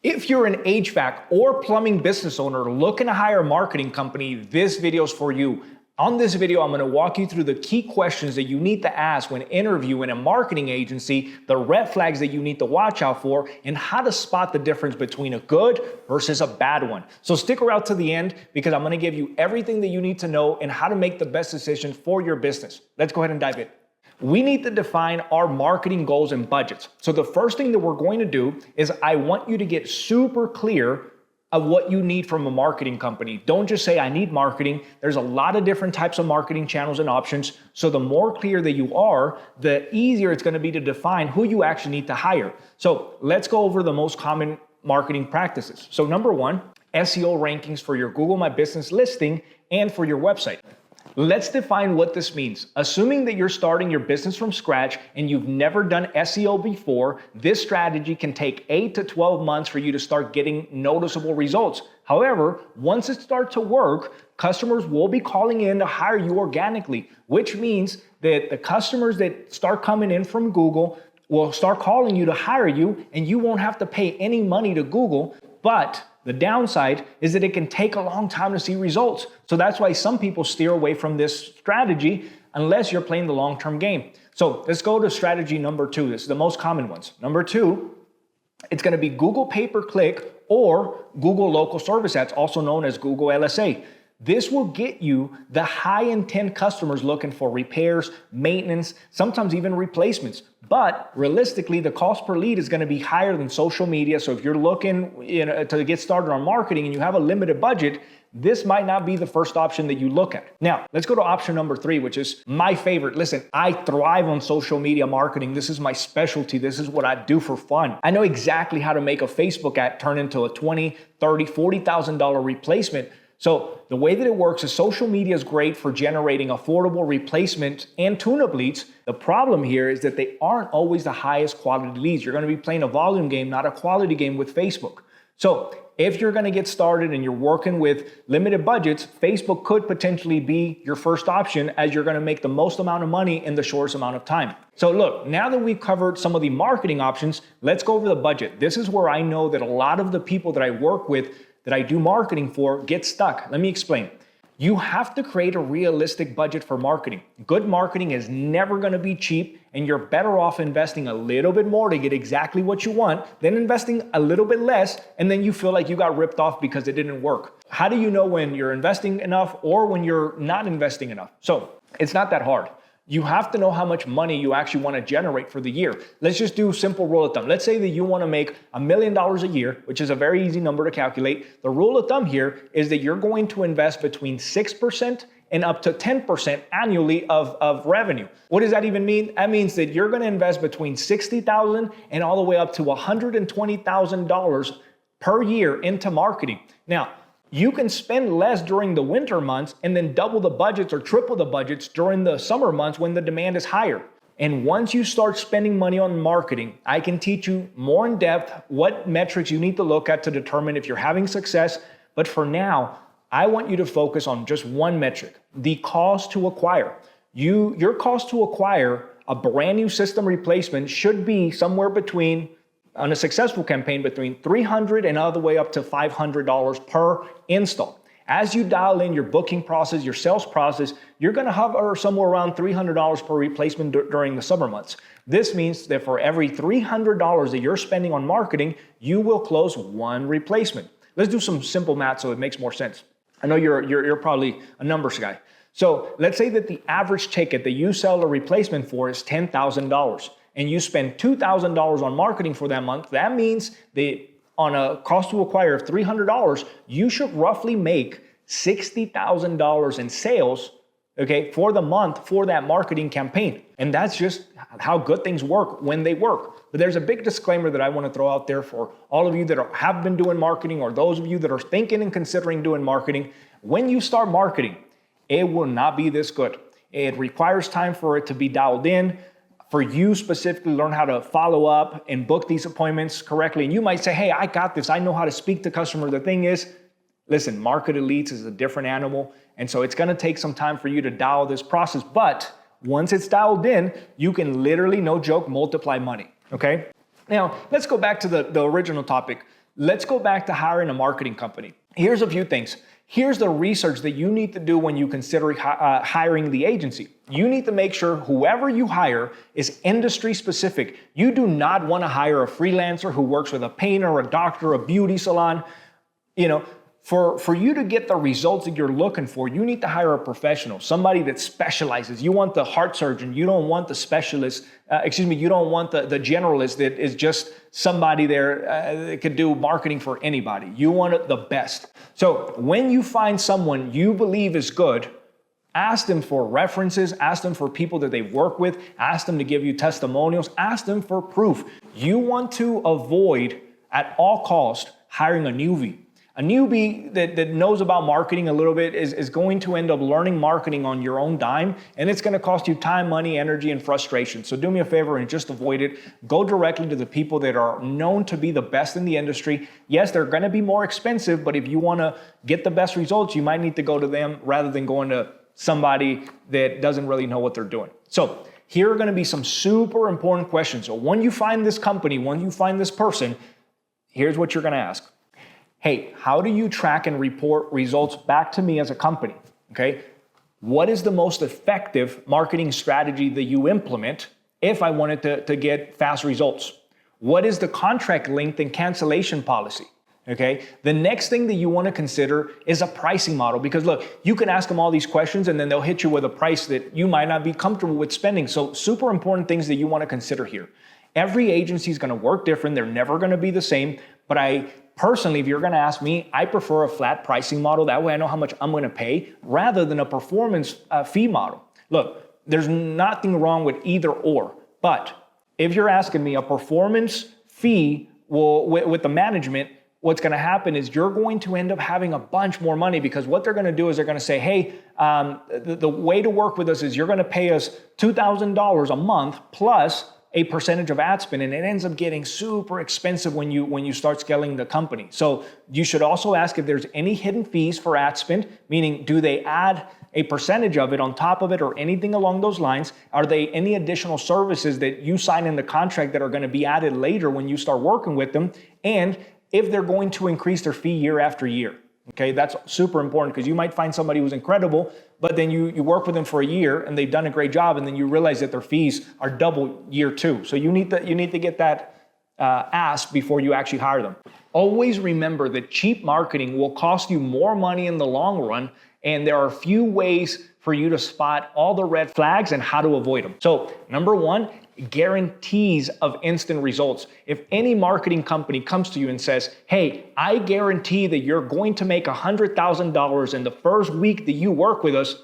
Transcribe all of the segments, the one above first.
If you're an HVAC or plumbing business owner looking to hire a marketing company, this video is for you. On this video, I'm going to walk you through the key questions that you need to ask when interviewing a marketing agency, the red flags that you need to watch out for, and how to spot the difference between a good versus a bad one. So stick around to the end because I'm going to give you everything that you need to know and how to make the best decision for your business. Let's go ahead and dive in. We need to define our marketing goals and budgets. So the first thing that we're going to do is I want you to get super clear of what you need from a marketing company. Don't just say, I need marketing. There's a lot of different types of marketing channels and options. So the more clear that you are, the easier it's going to be to define who you actually need to hire. So let's go over the most common marketing practices. So number one, SEO rankings for your Google My Business listing and for your website. Let's define what this means. Assuming that you're starting your business from scratch and you've never done SEO before, this strategy can take 8 to 12 months for you to start getting noticeable results. However, once it starts to work, customers will be calling in to hire you organically, which means that the customers that start coming in from Google will start calling you to hire you, and you won't have to pay any money to Google. But the downside is that it can take a long time to see results. So that's why some people steer away from this strategy unless you're playing the long-term game. So let's go to strategy number two. This is the most common ones. Number two, it's going to be Google pay-per-click or Google local service ads, also known as Google LSA. This will get you the high-intent customers looking for repairs, maintenance, sometimes even replacements. But realistically, the cost per lead is going to be higher than social media. So if you're looking to get started on marketing and you have a limited budget, this might not be the first option that you look at. Now, let's go to option number three, which is my favorite. Listen, I thrive on social media marketing. This is my specialty. This is what I do for fun. I know exactly how to make a Facebook ad turn into a $20,000, $30,000, $40,000 replacement. So the way that it works is social media is great for generating affordable replacement and tune-up leads. The problem here is that they aren't always the highest quality leads. You're going to be playing a volume game, not a quality game with Facebook. So if you're going to get started and you're working with limited budgets, Facebook could potentially be your first option as you're going to make the most amount of money in the shortest amount of time. So look, now that we've covered some of the marketing options, let's go over the budget. This is where I know that a lot of the people that I work with that I do marketing for get stuck. Let me explain. You have to create a realistic budget for marketing. Good marketing is never going to be cheap, and you're better off investing a little bit more to get exactly what you want than investing a little bit less and then you feel like you got ripped off because it didn't work. How do you know when you're investing enough or when you're not investing enough? So it's not that hard. You have to know how much money you actually want to generate for the year. Let's just do a simple rule of thumb. Let's say that you want to make $1 million a year, which is a very easy number to calculate. The rule of thumb here is that you're going to invest between 6% and up to 10% annually of revenue. What does that even mean? That means that you're going to invest between $60,000 and all the way up to $120,000 per year into marketing. Now, you can spend less during the winter months and then double the budgets or triple the budgets during the summer months when the demand is higher. And once you start spending money on marketing, I can teach you more in depth what metrics you need to look at to determine if you're having success. But for now, I want you to focus on just one metric, the cost to acquire. Your cost to acquire a brand new system replacement should be somewhere between, on a successful campaign, between $300 and all the way up to $500 per install. As you dial in your booking process, your sales process, you're going to hover somewhere around $300 per replacement during the summer months. This means that for every $300 that you're spending on marketing, you will close one replacement. Let's do some simple math so it makes more sense. I know you're probably a numbers guy. So let's say that the average ticket that you sell a replacement for is $10,000. And you spend $2,000 on marketing for that month, that means that on a cost to acquire of $300, you should roughly make $60,000 in sales, okay, for the month for that marketing campaign. And that's just how good things work when they work. But there's a big disclaimer that I want to throw out there for all of you that have been doing marketing or those of you that are thinking and considering doing marketing. When you start marketing, it will not be this good. It requires time for it to be dialed in, for you specifically learn how to follow up and book these appointments correctly. And you might say, hey, I got this. I know how to speak to customers. The thing is, listen, marketed leads is a different animal. And so it's going to take some time for you to dial this process. But once it's dialed in, you can literally, no joke, multiply money. Okay. Now let's go back to the original topic. Let's go back to hiring a marketing company. Here's a few things. Here's the research that you need to do when you consider hiring the agency. You need to make sure whoever you hire is industry specific. You do not want to hire a freelancer who works with a painter, a doctor, a beauty salon. For you to get the results that you're looking for, you need to hire a professional, somebody that specializes. You want the heart surgeon. You don't want the specialist. You don't want the generalist that is just somebody there that could do marketing for anybody. You want it the best. So when you find someone you believe is good, ask them for references, ask them for people that they work with, ask them to give you testimonials, ask them for proof. You want to avoid at all cost hiring a newbie. A newbie that knows about marketing a little bit is going to end up learning marketing on your own dime, and it's going to cost you time, money, energy, and frustration. So do me a favor and just avoid it. Go directly to the people that are known to be the best in the industry. Yes, they're going to be more expensive, but if you want to get the best results, you might need to go to them rather than going to somebody that doesn't really know what they're doing. So here are going to be some super important questions. So when you find this company, when you find this person, here's what you're going to ask. Hey, how do you track and report results back to me as a company? Okay. What is the most effective marketing strategy that you implement if I wanted to get fast results? What is the contract length and cancellation policy? Okay. The next thing that you want to consider is a pricing model, because look, you can ask them all these questions and then they'll hit you with a price that you might not be comfortable with spending. So super important things that you want to consider here. Every agency is going to work different. They're never going to be the same. But personally, if you're going to ask me, I prefer a flat pricing model. That way I know how much I'm going to pay rather than a performance fee model. Look, there's nothing wrong with either or. But if you're asking me a performance fee with the management, what's going to happen is you're going to end up having a bunch more money, because what they're going to do is they're going to say, hey, the way to work with us is you're going to pay us $2,000 a month plus a percentage of ad spend, and it ends up getting super expensive when you start scaling the company. So you should also ask if there's any hidden fees for ad spend, meaning do they add a percentage of it on top of it or anything along those lines? Are they any additional services that you sign in the contract that are going to be added later when you start working with them? And if they're going to increase their fee year after year. Okay, that's super important, because you might find somebody who's incredible, but then you work with them for a year and they've done a great job, and then you realize that their fees are double year two. So you need to get that asked before you actually hire them. Always remember that cheap marketing will cost you more money in the long run, and there are a few ways for you to spot all the red flags and how to avoid them. So number one, guarantees of instant results. If any marketing company comes to you and says, hey, I guarantee that you're going to make $100,000 in the first week that you work with us,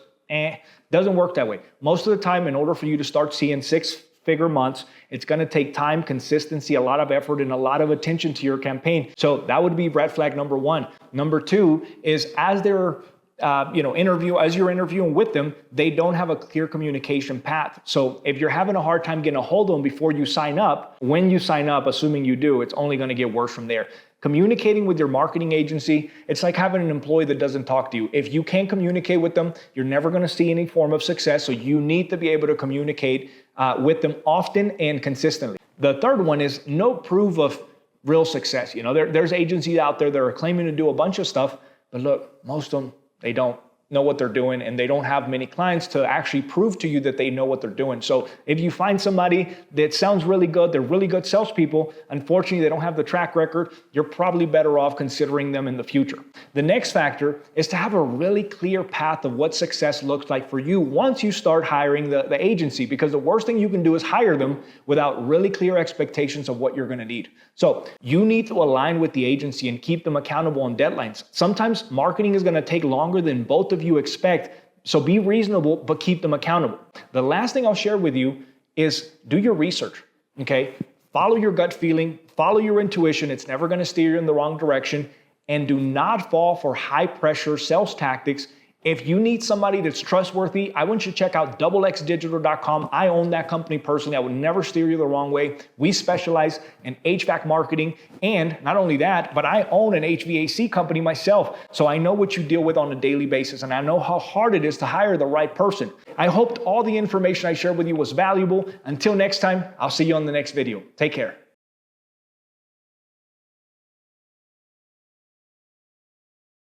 doesn't work that way. Most of the time, in order for you to start seeing six-figure months, it's going to take time, consistency, a lot of effort, and a lot of attention to your campaign. So that would be red flag number one. Number two is as you're interviewing with them, they don't have a clear communication path. So if you're having a hard time getting a hold of them before you sign up, when you sign up, assuming you do, it's only going to get worse from there. Communicating with your marketing agency, it's like having an employee that doesn't talk to you. If you can't communicate with them, you're never going to see any form of success. So you need to be able to communicate with them often and consistently. The third one is no proof of real success. There's agencies out there that are claiming to do a bunch of stuff, but look, most of them, they don't know what they're doing, and they don't have many clients to actually prove to you that they know what they're doing. So if you find somebody that sounds really good, they're really good salespeople, unfortunately they don't have the track record, you're probably better off considering them in the future. The next factor is to have a really clear path of what success looks like for you once you start hiring the agency, because the worst thing you can do is hire them without really clear expectations of what you're going to need. So you need to align with the agency and keep them accountable on deadlines. Sometimes marketing is going to take longer than both of you expect, so be reasonable, but keep them accountable. The last thing I'll share with you is do your research, okay? Follow your gut feeling, follow your intuition. It's never going to steer you in the wrong direction, and do not fall for high pressure sales tactics. If you need somebody that's trustworthy, I want you to check out xxdigital.com. I own that company personally. I would never steer you the wrong way. We specialize in HVAC marketing, and not only that, but I own an HVAC company myself. So I know what you deal with on a daily basis, and I know how hard it is to hire the right person. I hoped all the information I shared with you was valuable. Until next time, I'll see you on the next video. Take care.